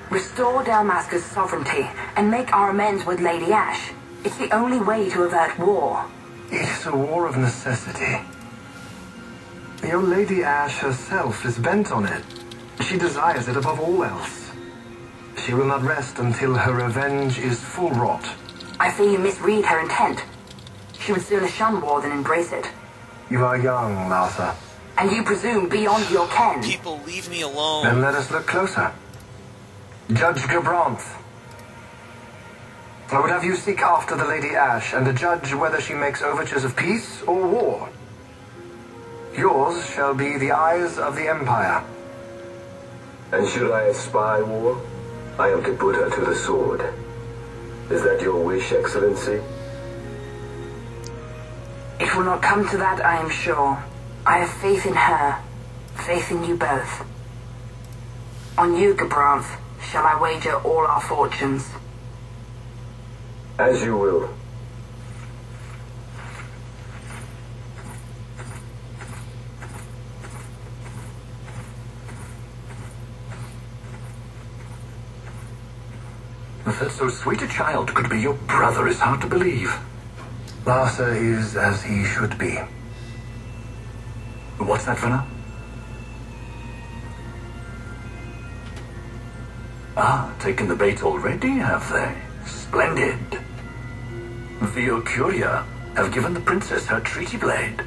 Restore Dalmasca's sovereignty and make our amends with Lady Ash. It's the only way to avert war. It's a war of necessity. Your Lady Ash herself is bent on it. She desires it above all else. She will not rest until her revenge is full wrought. I fear you misread her intent. She would sooner shun war than embrace it. You are young, Larsa. And you presume beyond your ken. People, leave me alone. Then let us look closer. Judge Gabranth. I would have you seek after the Lady Ash and judge whether she makes overtures of peace or war. Yours shall be the eyes of the Empire. And should I espy war, I am to put her to the sword. Is that your wish, Excellency? It will not come to that, I am sure. I have faith in her, faith in you both. On you, Gabranth, shall I wager all our fortunes. As you will. That so sweet a child could be your brother is hard to believe. Larsa is as he should be. What's that, Venna? Ah, taken the bait already, have they? Splendid. The Ocuria have given the princess her treaty blade.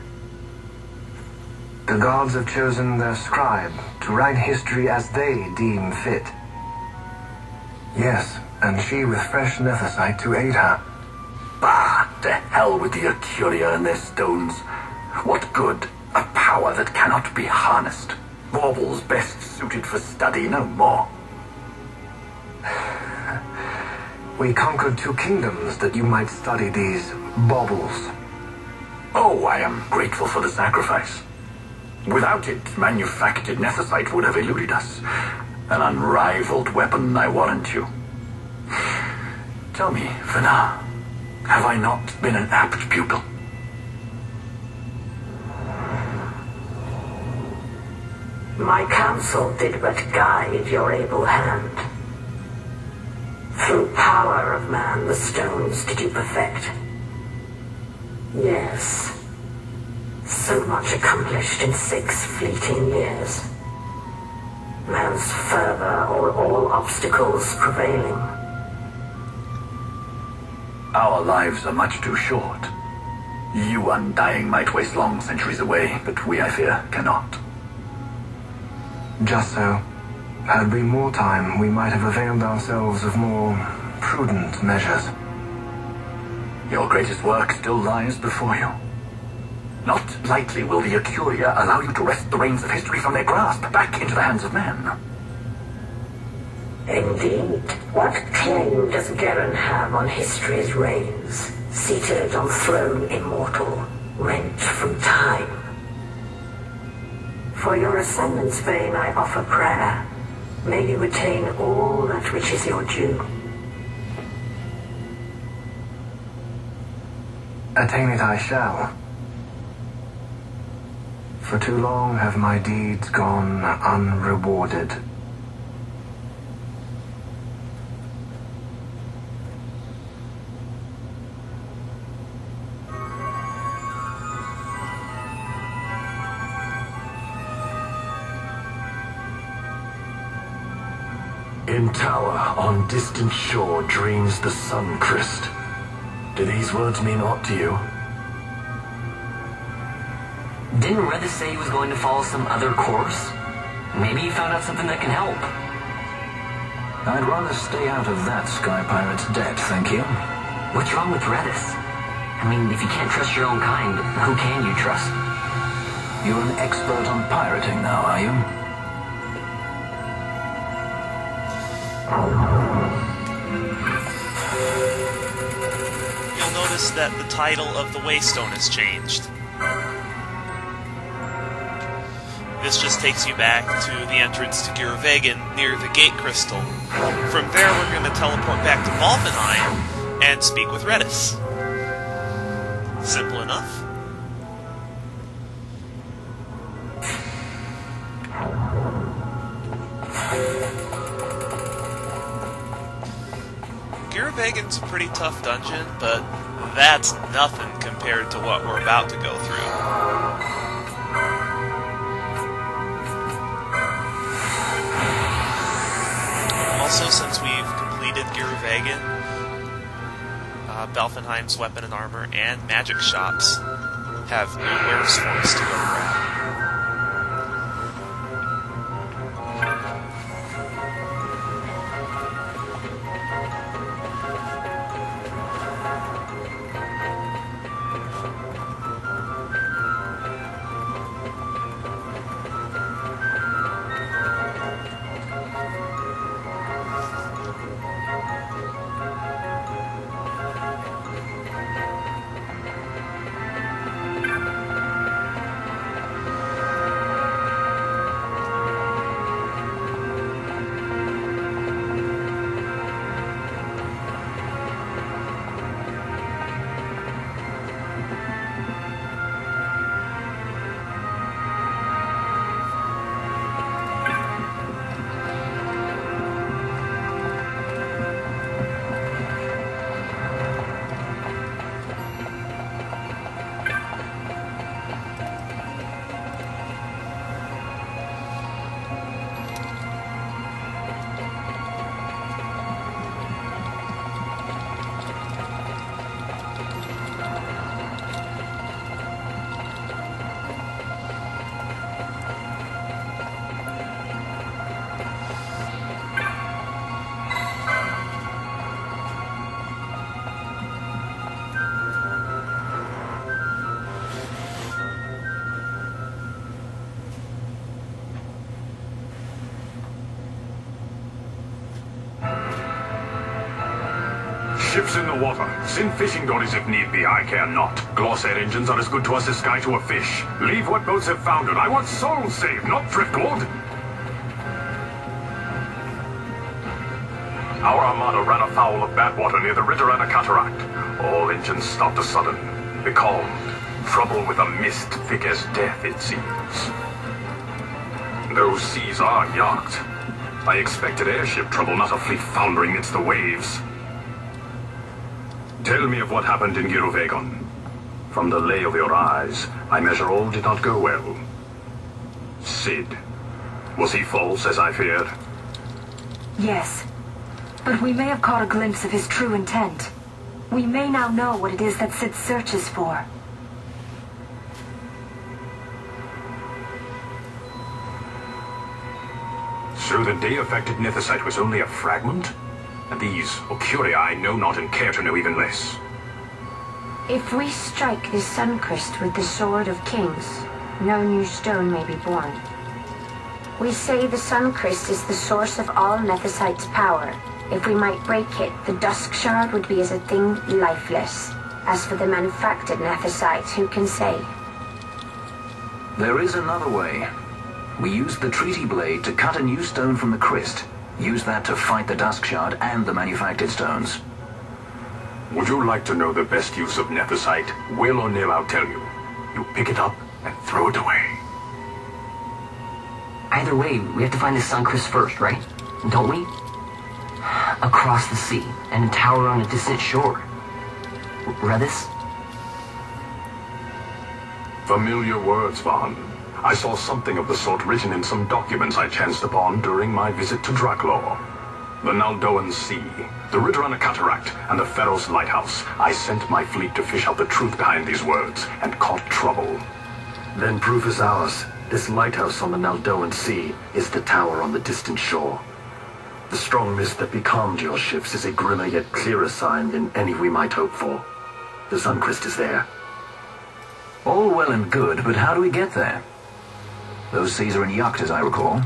The gods have chosen their scribe to write history as they deem fit. Yes, and she with fresh nethercite to aid her. Bah, to hell with the Ocuria and their stones. What good? A power that cannot be harnessed. Baubles best suited for study, no more. We conquered 2 kingdoms that you might study these baubles. Oh, I am grateful for the sacrifice. Without it, manufactured nethercite would have eluded us. An unrivaled weapon, I warrant you. Tell me, Venna, have I not been an apt pupil? My counsel did but guide your able hand. Through power of man, the stones did you perfect. Yes. So much accomplished in 6 fleeting years. Man's fervor o'er all obstacles prevailing. Our lives are much too short. You undying might waste long centuries away, but we, I fear, cannot. Just so. Had we more time, we might have availed ourselves of more prudent measures. Your greatest work still lies before you. Not lightly will the Ocuria allow you to wrest the reins of history from their grasp back into the hands of men. Indeed. What claim does Garen have on history's reins, seated on throne immortal, rent from time? For your ascendant's vein I offer prayer. May you attain all that which is your due. Attain it I shall. For too long have my deeds gone unrewarded. In tower, on distant shore, dreams the Sun-cryst. Do these words mean aught to you? Didn't Ruse say he was going to follow some other course? Maybe he found out something that can help. I'd rather stay out of that sky pirate's debt, thank you. What's wrong with Ruse? I mean, if you can't trust your own kind, who can you trust? You're an expert on pirating now, are you? You'll notice that the title of the Waystone has changed. This just takes you back to the entrance to Girvagan near the Gate Crystal. From there, we're going to teleport back to Valkenheim and speak with Redis. Simple enough. Giravegan's a pretty tough dungeon, but that's nothing compared to what we're about to go through. Also, since we've completed Giravegan, Belfenheim's Weapon and Armor and Magic Shops have new wares for us to go grab. Ships in the water. Send fishing dories if need be. I care not. Glossair engines are as good to us as sky to a fish. Leave what boats have foundered. I want souls saved, not driftwood. Our armada ran afoul of bad water near the Ritterana Cataract. All engines stopped a sudden. Becalmed. Trouble with a mist thick as death, it seems. Those seas are yacht. I expected airship trouble, not a fleet foundering amidst the waves. Tell me of what happened in Giravegan. From the lay of your eyes, I measure all did not go well. Cid. Was he false, as I feared? Yes. But we may have caught a glimpse of his true intent. We may now know what it is that Cid searches for. So the day-affected nethercite was only a fragment? And these Ocuria I know not and care to know even less. If we strike the Sun-cryst with the Sword of Kings, no new stone may be born. We say the Sun-cryst is the source of all nethercite's power. If we might break it, the dusk shard would be as a thing lifeless. As for the manufactured nethercite, who can say? There is another way. We used the treaty blade to cut a new stone from the cryst. Use that to fight the dusk shard and the manufactured stones. Would you like to know the best use of nethercite? Will or nil, I'll tell you. You pick it up and throw it away. Either way, we have to find the Sun-cryst first, right? Don't we? Across the sea, and a tower on a distant shore. Redis? Familiar words, Vaughn. I saw something of the sort written in some documents I chanced upon during my visit to Draklor. The Naldoan Sea, the Ritterana Cataract, and the Pharaoh's Lighthouse. I sent my fleet to fish out the truth behind these words, and caught trouble. Then proof is ours. This lighthouse on the Naldoan Sea is the tower on the distant shore. The strong mist that becalmed your ships is a grimmer yet clearer sign than any we might hope for. The Sun-cryst is there. All well and good, but how do we get there? Those seas are in yacht, as I recall.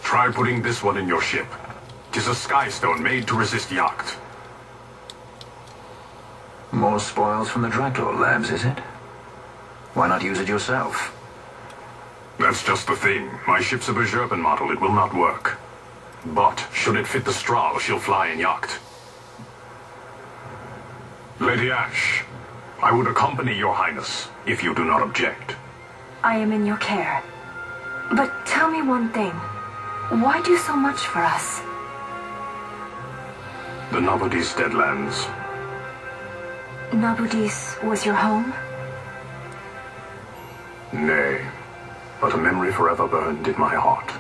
Try putting this one in your ship. 'Tis a skystone made to resist yacht. More spoils from the Draklor labs, is it? Why not use it yourself? That's just the thing. My ship's a Bergerben model. It will not work. But, should it fit the Strahl, she'll fly in yacht. Lady Ash, I would accompany your highness, if you do not object. I am in your care. But tell me one thing. Why do so much for us? The Nabudis Deadlands. Nabudis was your home? Nay, but a memory forever burned in my heart.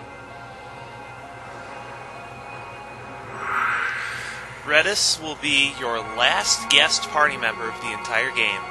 Redis will be your last guest party member of the entire game.